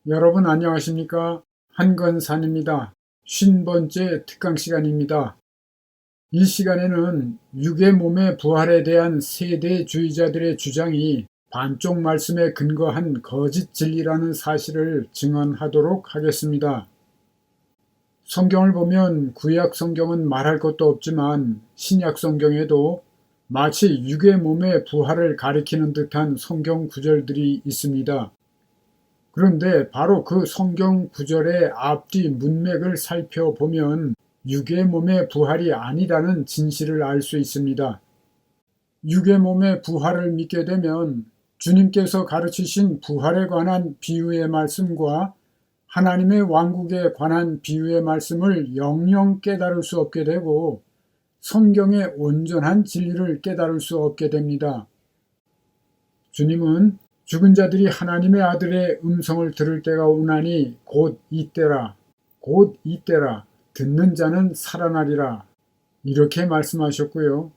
여러분 안녕하십니까? 한건산입니다. 50번째 특강 시간입니다. 이 시간에는 육의 몸의 부활에 대한 세대주의자들의 주장이 반쪽 말씀에 근거한 거짓 진리라는 사실을 증언하도록 하겠습니다. 성경을 보면 구약 성경은 말할 것도 없지만 신약 성경에도 마치 육의 몸의 부활을 가리키는 듯한 성경 구절들이 있습니다. 그런데 바로 그 성경 구절의 앞뒤 문맥을 살펴보면 육의 몸의 부활이 아니라는 진실을 알 수 있습니다. 육의 몸의 부활을 믿게 되면 주님께서 가르치신 부활에 관한 비유의 말씀과 하나님의 왕국에 관한 비유의 말씀을 영영 깨달을 수 없게 되고 성경의 온전한 진리를 깨달을 수 없게 됩니다. 주님은 죽은 자들이 하나님의 아들의 음성을 들을 때가 오나니 곧 이때라, 곧 이때라, 듣는 자는 살아나리라. 이렇게 말씀하셨고요.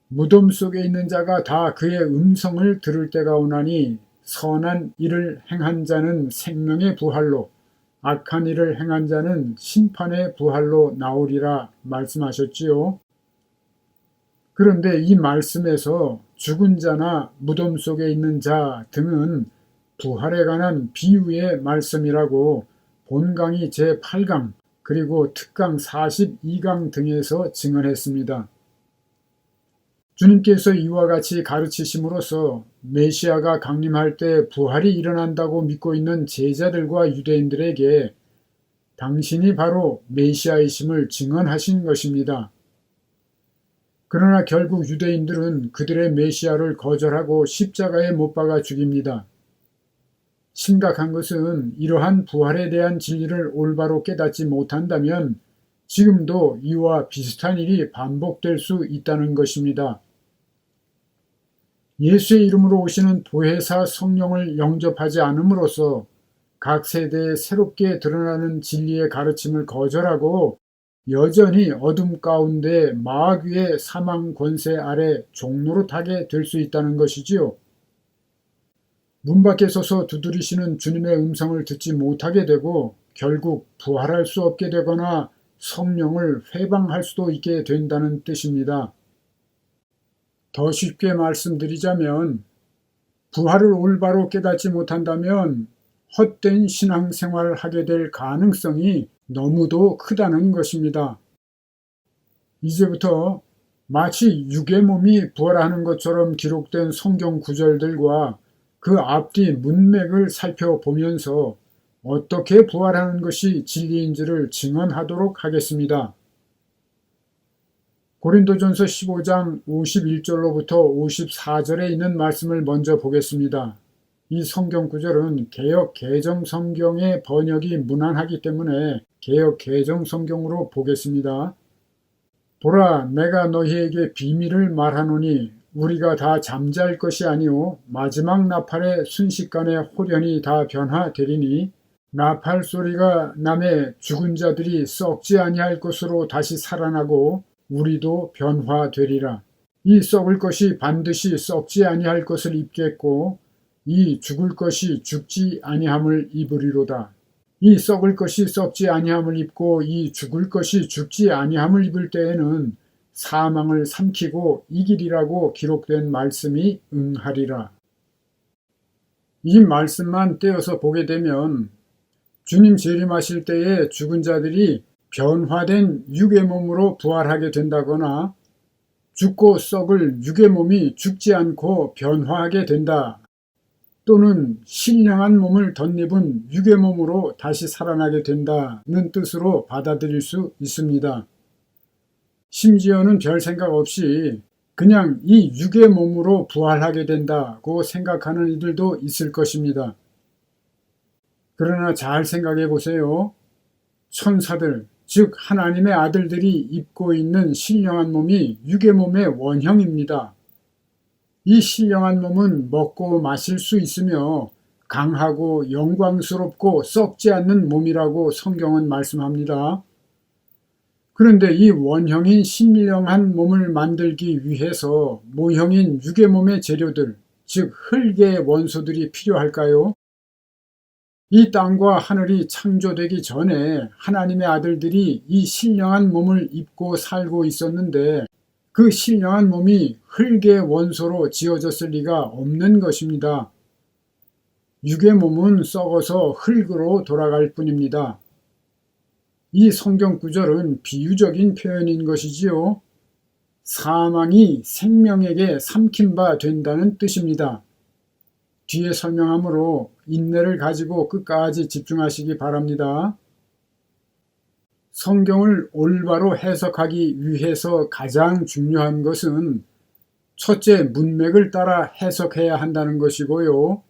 무덤 속에 있는 자가 다 그의 음성을 들을 때가 오나니 선한 일을 행한 자는 생명의 부활로, 악한 일을 행한 자는 심판의 부활로 나오리라 말씀하셨지요. 그런데 이 말씀에서 죽은 자나 무덤 속에 있는 자 등은 부활에 관한 비유의 말씀이라고 본강의 제8강 그리고 특강 42강 등에서 증언했습니다. 주님께서 이와 같이 가르치심으로써 메시아가 강림할 때 부활이 일어난다고 믿고 있는 제자들과 유대인들에게 당신이 바로 메시아이심을 증언하신 것입니다. 그러나 결국 유대인들은 그들의 메시아를 거절하고 십자가에 못 박아 죽입니다. 심각한 것은 이러한 부활에 대한 진리를 올바로 깨닫지 못한다면 지금도 이와 비슷한 일이 반복될 수 있다는 것입니다. 예수의 이름으로 오시는 보혜사 성령을 영접하지 않음으로써 각 세대에 새롭게 드러나는 진리의 가르침을 거절하고 여전히 어둠 가운데 마귀의 사망 권세 아래 종노릇하게 될 수 있다는 것이지요. 문 밖에 서서 두드리시는 주님의 음성을 듣지 못하게 되고 결국 부활할 수 없게 되거나 성령을 회방할 수도 있게 된다는 뜻입니다. 더 쉽게 말씀드리자면 부활을 올바로 깨닫지 못한다면 헛된 신앙생활을 하게 될 가능성이 너무도 크다는 것입니다. 이제부터 마치 육의 몸이 부활하는 것처럼 기록된 성경 구절들과 그 앞뒤 문맥을 살펴보면서 어떻게 부활하는 것이 진리인지를 증언하도록 하겠습니다. 고린도전서 15장 51절로부터 54절에 있는 말씀을 먼저 보겠습니다. 이 성경 구절은 개역 개정 성경의 번역이 무난하기 때문에 개역 개정 성경으로 보겠습니다. 보라, 내가 너희에게 비밀을 말하노니 우리가 다 잠잘 것이 아니오 마지막 나팔의 순식간에 홀연히 다 변화되리니 나팔 소리가 남에 죽은 자들이 썩지 아니할 것으로 다시 살아나고 우리도 변화되리라. 이 썩을 것이 반드시 썩지 아니할 것을 입겠고 이 죽을 것이 죽지 아니함을 입으리로다. 이 썩을 것이 썩지 아니함을 입고 이 죽을 것이 죽지 아니함을 입을 때에는 사망을 삼키고 이기리라고 기록된 말씀이 응하리라. 이 말씀만 떼어서 보게 되면 주님 재림하실 때에 죽은 자들이 변화된 육의 몸으로 부활하게 된다거나 죽고 썩을 육의 몸이 죽지 않고 변화하게 된다. 또는 신령한 몸을 덧입은 육의 몸으로 다시 살아나게 된다는 뜻으로 받아들일 수 있습니다. 심지어는 별 생각 없이 그냥 이 육의 몸으로 부활하게 된다고 생각하는 이들도 있을 것입니다. 그러나 잘 생각해 보세요. 천사들, 즉 하나님의 아들들이 입고 있는 신령한 몸이 육의 몸의 원형입니다. 이 신령한 몸은 먹고 마실 수 있으며 강하고 영광스럽고 썩지 않는 몸이라고 성경은 말씀합니다. 그런데 이 원형인 신령한 몸을 만들기 위해서 모형인 육의 몸의 재료들, 즉 흙의 원소들이 필요할까요? 이 땅과 하늘이 창조되기 전에 하나님의 아들들이 이 신령한 몸을 입고 살고 있었는데 그 신령한 몸이 흙의 원소로 지어졌을 리가 없는 것입니다. 육의 몸은 썩어서 흙으로 돌아갈 뿐입니다. 이 성경 구절은 비유적인 표현인 것이지요. 사망이 생명에게 삼킨 바 된다는 뜻입니다. 뒤에 설명하므로 인내를 가지고 끝까지 집중하시기 바랍니다. 성경을 올바로 해석하기 위해서 가장 중요한 것은 첫째, 문맥을 따라 해석해야 한다는 것이고요.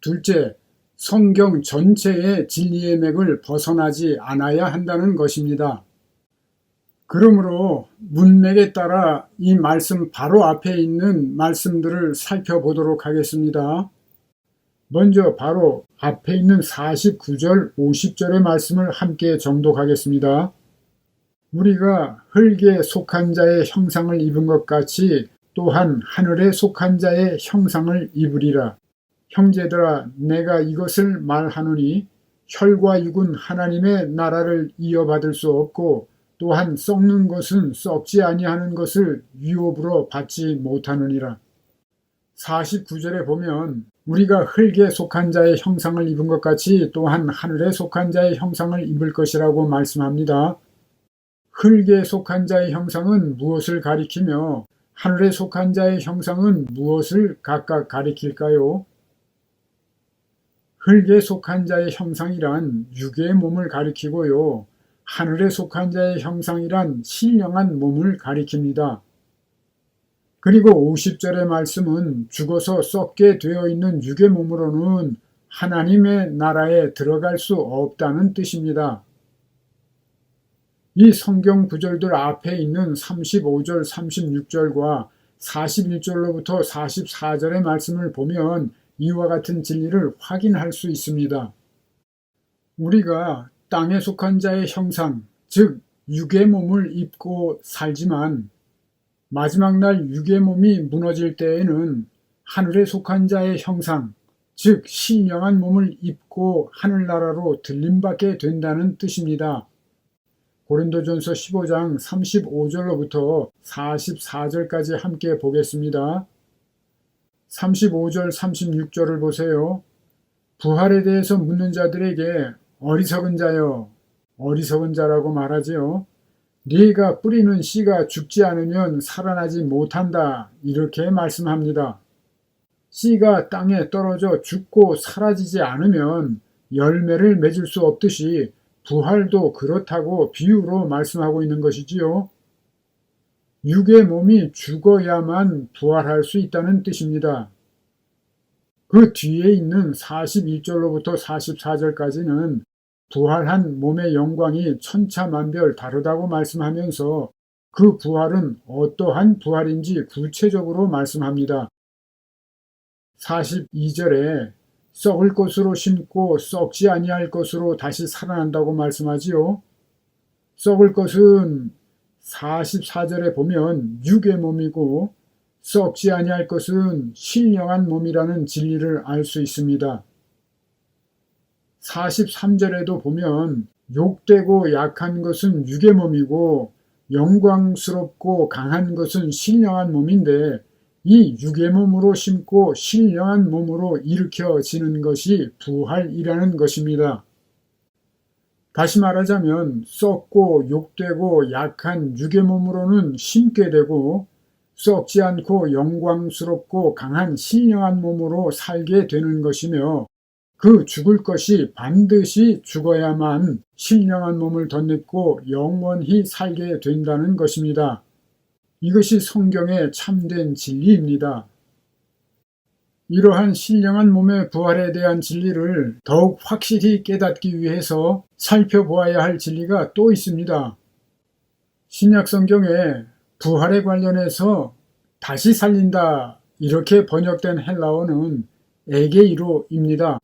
둘째, 성경 전체의 진리의 맥을 벗어나지 않아야 한다는 것입니다. 그러므로 문맥에 따라 이 말씀 바로 앞에 있는 말씀들을 살펴보도록 하겠습니다. 먼저 바로 앞에 있는 49절, 50절의 말씀을 함께 정독하겠습니다. 우리가 흙에 속한 자의 형상을 입은 것 같이 또한 하늘에 속한 자의 형상을 입으리라. 형제들아, 내가 이것을 말하노니 혈과 육은 하나님의 나라를 이어받을 수 없고 또한 썩는 것은 썩지 아니하는 것을 유업으로 받지 못하느니라. 49절에 보면 우리가 흙에 속한 자의 형상을 입은 것 같이 또한 하늘에 속한 자의 형상을 입을 것이라고 말씀합니다. 흙에 속한 자의 형상은 무엇을 가리키며 하늘에 속한 자의 형상은 무엇을 각각 가리킬까요? 흙에 속한 자의 형상이란 육의 몸을 가리키고요. 하늘에 속한 자의 형상이란 신령한 몸을 가리킵니다. 그리고 50절의 말씀은 죽어서 썩게 되어 있는 육의 몸으로는 하나님의 나라에 들어갈 수 없다는 뜻입니다. 이 성경 구절들 앞에 있는 35절, 36절과 41절로부터 44절의 말씀을 보면 이와 같은 진리를 확인할 수 있습니다. 우리가 땅에 속한 자의 형상, 즉 육의 몸을 입고 살지만 마지막 날 육의 몸이 무너질 때에는 하늘에 속한 자의 형상, 즉 신령한 몸을 입고 하늘나라로 들림받게 된다는 뜻입니다. 고린도전서 15장 35절로부터 44절까지 함께 보겠습니다. 35절, 36절을 보세요. 부활에 대해서 묻는 자들에게 어리석은 자여, 어리석은 자라고 말하지요. 네가 뿌리는 씨가 죽지 않으면 살아나지 못한다. 이렇게 말씀합니다. 씨가 땅에 떨어져 죽고 사라지지 않으면 열매를 맺을 수 없듯이 부활도 그렇다고 비유로 말씀하고 있는 것이지요. 육의 몸이 죽어야만 부활할 수 있다는 뜻입니다. 그 뒤에 있는 41절로부터 44절까지는 부활한 몸의 영광이 천차만별 다르다고 말씀하면서 그 부활은 어떠한 부활인지 구체적으로 말씀합니다. 42절에 썩을 것으로 심고 썩지 아니할 것으로 다시 살아난다고 말씀하지요. 썩을 것은 44절에 보면 육의 몸이고 썩지 아니할 것은 신령한 몸이라는 진리를 알 수 있습니다. 43절에도 보면 욕되고 약한 것은 육의 몸이고 영광스럽고 강한 것은 신령한 몸인데 이 육의 몸으로 심고 신령한 몸으로 일으켜지는 것이 부활이라는 것입니다. 다시 말하자면 썩고 욕되고 약한 육의 몸으로는 심게 되고 썩지 않고 영광스럽고 강한 신령한 몸으로 살게 되는 것이며 그 죽을 것이 반드시 죽어야만 신령한 몸을 덧입고 영원히 살게 된다는 것입니다. 이것이 성경의 참된 진리입니다. 이러한 신령한 몸의 부활에 대한 진리를 더욱 확실히 깨닫기 위해서 살펴보아야 할 진리가 또 있습니다. 신약 성경에 부활에 관련해서 다시 살린다 이렇게 번역된 헬라어는 에게이로입니다.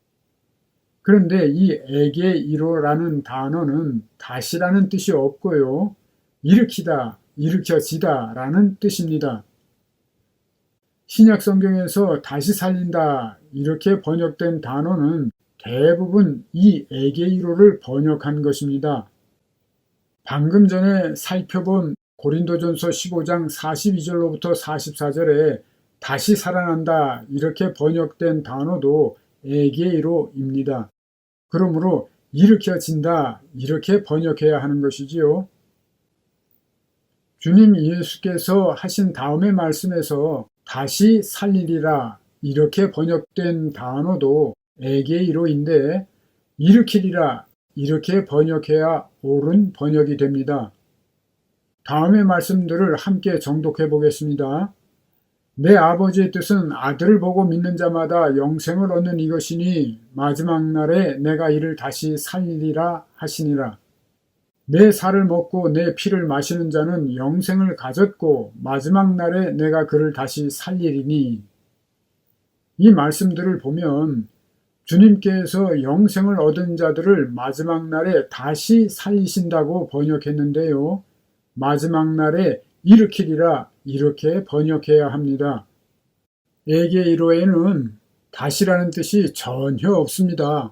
그런데 이 에게이로라는 단어는 다시라는 뜻이 없고요. 일으키다, 일으켜지다 라는 뜻입니다. 신약 성경에서 다시 살린다 이렇게 번역된 단어는 대부분 이 에게이로를 번역한 것입니다. 방금 전에 살펴본 고린도전서 15장 42절로부터 44절에 다시 살아난다 이렇게 번역된 단어도 에게이로입니다. 그러므로 일으켜진다 이렇게 번역해야 하는 것이지요. 주님 예수께서 하신 다음의 말씀에서 다시 살리리라 이렇게 번역된 단어도 에게이로인데 일으키리라 이렇게 번역해야 옳은 번역이 됩니다. 다음의 말씀들을 함께 정독해 보겠습니다. 내 아버지의 뜻은 아들을 보고 믿는 자마다 영생을 얻는 이것이니 마지막 날에 내가 이를 다시 살리리라 하시니라. 내 살을 먹고 내 피를 마시는 자는 영생을 가졌고 마지막 날에 내가 그를 다시 살리리니. 이 말씀들을 보면 주님께서 영생을 얻은 자들을 마지막 날에 다시 살리신다고 번역했는데요. 마지막 날에 일으키리라 이렇게 번역해야 합니다. 에게이로에는 다시라는 뜻이 전혀 없습니다.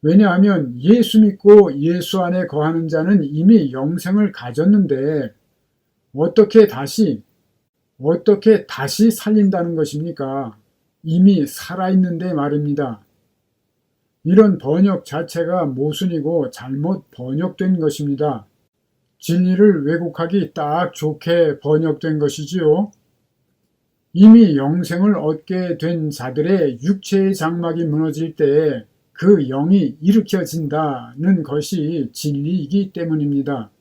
왜냐하면 예수 믿고 예수 안에 거하는 자는 이미 영생을 가졌는데 어떻게 다시 살린다는 것입니까? 이미 살아있는데 말입니다. 이런 번역 자체가 모순이고 잘못 번역된 것입니다. 진리를 왜곡하기 딱 좋게 번역된 것이지요. 이미 영생을 얻게 된 자들의 육체의 장막이 무너질 때 그 영이 일으켜진다는 것이 진리이기 때문입니다.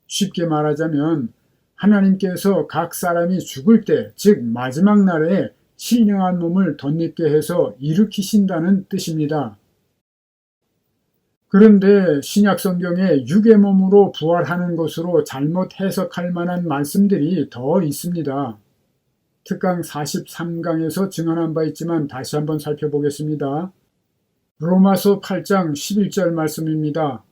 쉽게 말하자면 하나님께서 각 사람이 죽을 때, 즉 마지막 날에 신령한 몸을 덧입게 해서 일으키신다는 뜻입니다. 그런데 신약 성경에 육의 몸으로 부활하는 것으로 잘못 해석할 만한 말씀들이 더 있습니다. 특강 43강에서 증언한 바 있지만 다시 한번 살펴보겠습니다. 로마서 8장 11절 말씀입니다.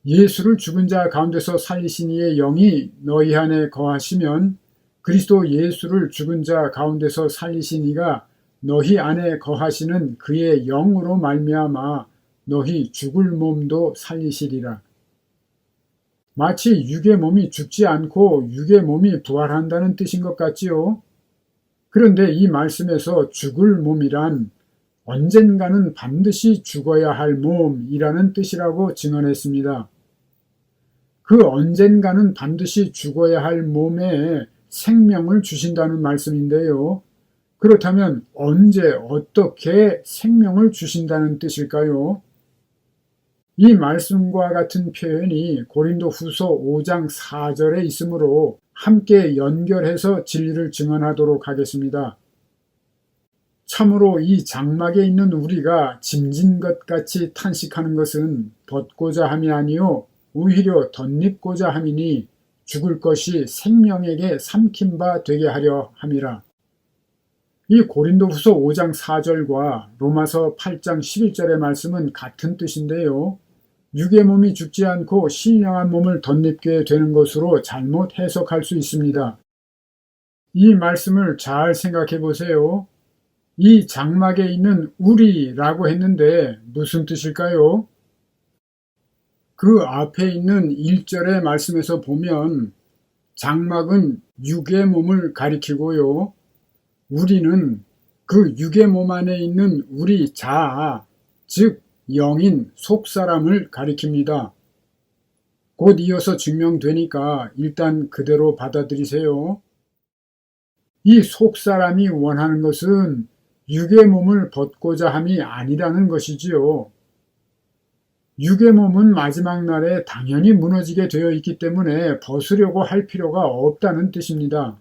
예수를 죽은 자 가운데서 살리신 이의 영이 너희 안에 거하시면 그리스도 예수를 죽은 자 가운데서 살리신 이가 너희 안에 거하시는 그의 영으로 말미암아 너희 죽을 몸도 살리시리라. 마치 육의 몸이 죽지 않고 육의 몸이 부활한다는 뜻인 것 같지요? 그런데 이 말씀에서 죽을 몸이란 언젠가는 반드시 죽어야 할 몸이라는 뜻이라고 증언했습니다. 그 언젠가는 반드시 죽어야 할 몸에 생명을 주신다는 말씀인데요. 그렇다면 언제 어떻게 생명을 주신다는 뜻일까요? 이 말씀과 같은 표현이 고린도후서 5장 4절에 있으므로 함께 연결해서 진리를 증언하도록 하겠습니다. 참으로 이 장막에 있는 우리가 짐진 것 같이 탄식하는 것은 벗고자 함이 아니요 오히려 덧입고자 함이니 죽을 것이 생명에게 삼킨 바 되게 하려 함이라. 이 고린도후서 5장 4절과 로마서 8장 11절의 말씀은 같은 뜻인데요. 육의 몸이 죽지 않고 신령한 몸을 덧입게 되는 것으로 잘못 해석할 수 있습니다. 이 말씀을 잘 생각해 보세요. 이 장막에 있는 우리라고 했는데 무슨 뜻일까요? 그 앞에 있는 1절의 말씀에서 보면 장막은 육의 몸을 가리키고요. 우리는 그 육의 몸 안에 있는 우리 자아, 즉 영인 속사람을 가리킵니다. 곧 이어서 증명되니까 일단 그대로 받아들이세요. 이 속사람이 원하는 것은 육의 몸을 벗고자 함이 아니라는 것이지요. 육의 몸은 마지막 날에 당연히 무너지게 되어 있기 때문에 벗으려고 할 필요가 없다는 뜻입니다.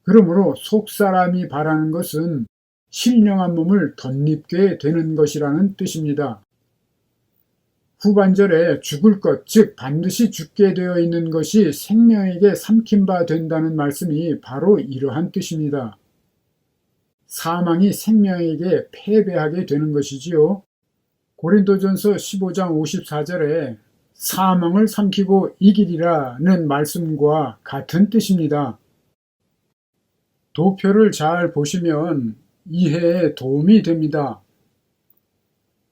그러므로 속사람이 바라는 것은 신령한 몸을 덧입게 되는 것이라는 뜻입니다. 후반절에 죽을 것, 즉 반드시 죽게 되어 있는 것이 생명에게 삼킨 바 된다는 말씀이 바로 이러한 뜻입니다. 사망이 생명에게 패배하게 되는 것이지요. 고린도전서 15장 54절에 사망을 삼키고 이기리라는 말씀과 같은 뜻입니다. 도표를 잘 보시면 이해에 도움이 됩니다.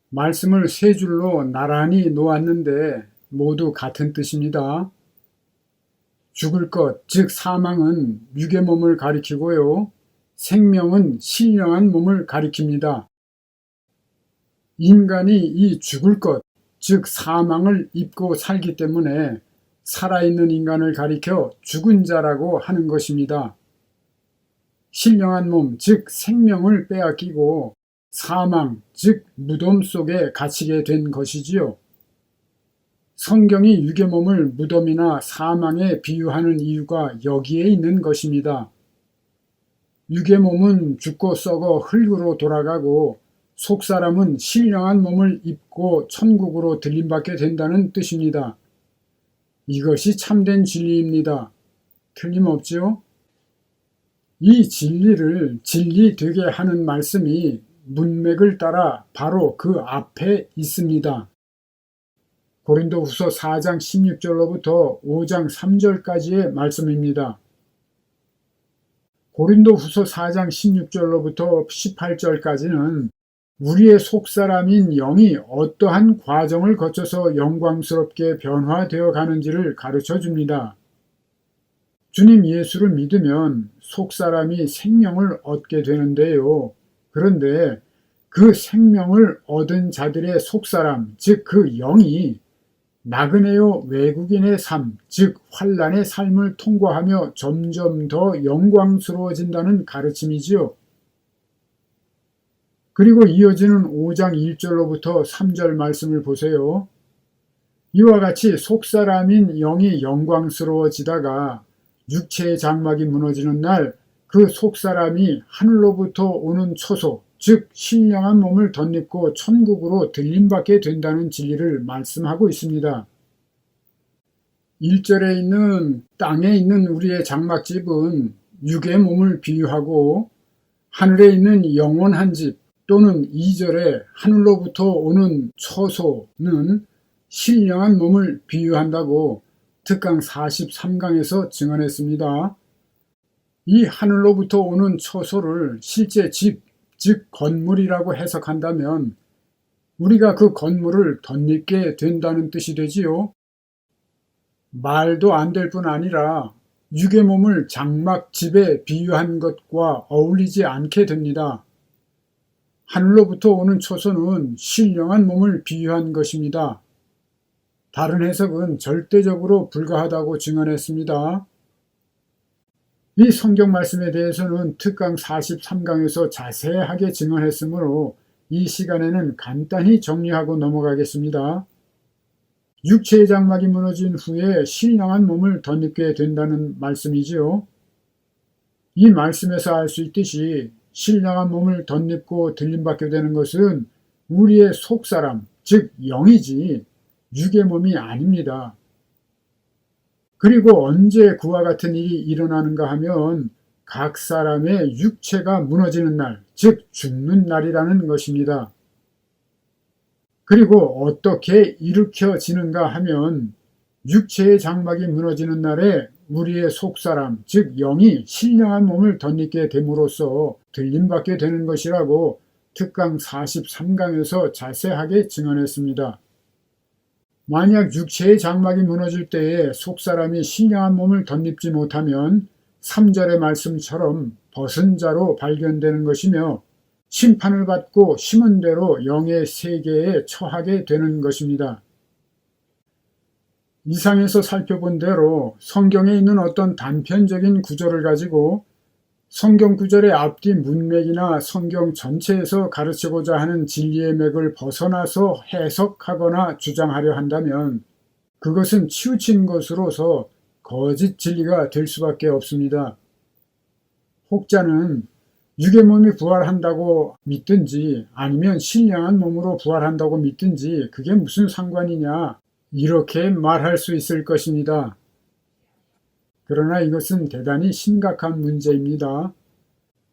말씀을 세 줄로 나란히 놓았는데 모두 같은 뜻입니다. 죽을 것, 즉 사망은 육의 몸을 가리키고요. 생명은 신령한 몸을 가리킵니다. 인간이 이 죽을 것, 즉 사망을 입고 살기 때문에 살아있는 인간을 가리켜 죽은 자라고 하는 것입니다. 신령한 몸, 즉 생명을 빼앗기고 사망, 즉 무덤 속에 갇히게 된 것이지요. 성경이 육의 몸을 무덤이나 사망에 비유하는 이유가 여기에 있는 것입니다. 육의 몸은 죽고 썩어 흙으로 돌아가고 속사람은 신령한 몸을 입고 천국으로 들림받게 된다는 뜻입니다. 이것이 참된 진리입니다. 틀림없지요? 이 진리를 진리되게 하는 말씀이 문맥을 따라 바로 그 앞에 있습니다. 고린도후서 4장 16절로부터 5장 3절까지의 말씀입니다. 고린도후서 4장 16절로부터 18절까지는 우리의 속사람인 영이 어떠한 과정을 거쳐서 영광스럽게 변화되어 가는지를 가르쳐 줍니다. 주님 예수를 믿으면 속사람이 생명을 얻게 되는데요. 그런데 그 생명을 얻은 자들의 속사람, 즉 그 영이 나그네요 외국인의 삶, 즉 환난의 삶을 통과하며 점점 더 영광스러워진다는 가르침이지요. 그리고 이어지는 5장 1절로부터 3절 말씀을 보세요. 이와 같이 속사람인 영이 영광스러워지다가 육체의 장막이 무너지는 날 그 속사람이 하늘로부터 오는 초소, 즉 신령한 몸을 덧입고 천국으로 들림받게 된다는 진리를 말씀하고 있습니다. 1절에 있는 땅에 있는 우리의 장막집은 육의 몸을 비유하고 하늘에 있는 영원한 집 또는 2절에 하늘로부터 오는 초소는 신령한 몸을 비유한다고 특강 43강에서 증언했습니다. 이 하늘로부터 오는 초소를 실제 집, 즉 건물이라고 해석한다면 우리가 그 건물을 덧입게 된다는 뜻이 되지요. 말도 안 될 뿐 아니라 육의 몸을 장막집에 비유한 것과 어울리지 않게 됩니다. 하늘로부터 오는 초소는 신령한 몸을 비유한 것입니다. 다른 해석은 절대적으로 불가하다고 증언했습니다. 이 성경 말씀에 대해서는 특강 43강에서 자세하게 증언했으므로 이 시간에는 간단히 정리하고 넘어가겠습니다. 육체의 장막이 무너진 후에 신령한 몸을 덧입게 된다는 말씀이지요. 이 말씀에서 알 수 있듯이 신령한 몸을 덧입고 들림받게 되는 것은 우리의 속사람, 즉 영이지 육의 몸이 아닙니다. 그리고 언제 그와 같은 일이 일어나는가 하면 각 사람의 육체가 무너지는 날, 즉 죽는 날이라는 것입니다. 그리고 어떻게 일으켜지는가 하면 육체의 장막이 무너지는 날에 우리의 속사람, 즉 영이 신령한 몸을 덧입게 됨으로써 들림받게 되는 것이라고 특강 43강에서 자세하게 증언했습니다. 만약 육체의 장막이 무너질 때에 속사람이 신령한 몸을 덧입지 못하면 3절의 말씀처럼 벗은 자로 발견되는 것이며 심판을 받고 심은 대로 영의 세계에 처하게 되는 것입니다. 이상에서 살펴본 대로 성경에 있는 어떤 단편적인 구절을 가지고 성경 구절의 앞뒤 문맥이나 성경 전체에서 가르치고자 하는 진리의 맥을 벗어나서 해석하거나 주장하려 한다면 그것은 치우친 것으로서 거짓 진리가 될 수밖에 없습니다. 혹자는 육의 몸이 부활한다고 믿든지 아니면 신령한 몸으로 부활한다고 믿든지 그게 무슨 상관이냐 이렇게 말할 수 있을 것입니다. 그러나 이것은 대단히 심각한 문제입니다.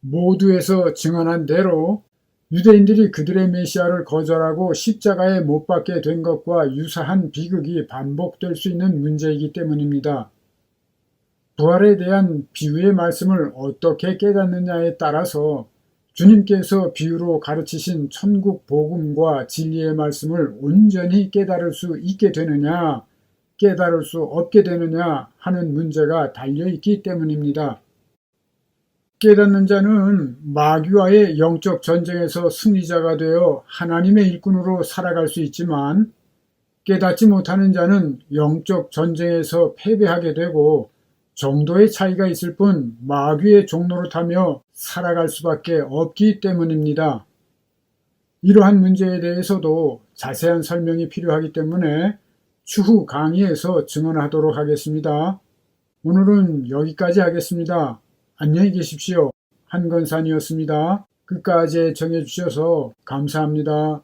모두에서 증언한 대로 유대인들이 그들의 메시아를 거절하고 십자가에 못 박게 된 것과 유사한 비극이 반복될 수 있는 문제이기 때문입니다. 부활에 대한 비유의 말씀을 어떻게 깨닫느냐에 따라서 주님께서 비유로 가르치신 천국 복음과 진리의 말씀을 온전히 깨달을 수 있게 되느냐, 깨달을 수 없게 되느냐 하는 문제가 달려있기 때문입니다. 깨닫는 자는 마귀와의 영적 전쟁에서 승리자가 되어 하나님의 일꾼으로 살아갈 수 있지만, 깨닫지 못하는 자는 영적 전쟁에서 패배하게 되고 정도의 차이가 있을 뿐 마귀의 종노릇하며 살아갈 수밖에 없기 때문입니다. 이러한 문제에 대해서도 자세한 설명이 필요하기 때문에 추후 강의에서 증언하도록 하겠습니다. 오늘은 여기까지 하겠습니다. 안녕히 계십시오. 한건산이었습니다. 끝까지 청해 주셔서 감사합니다.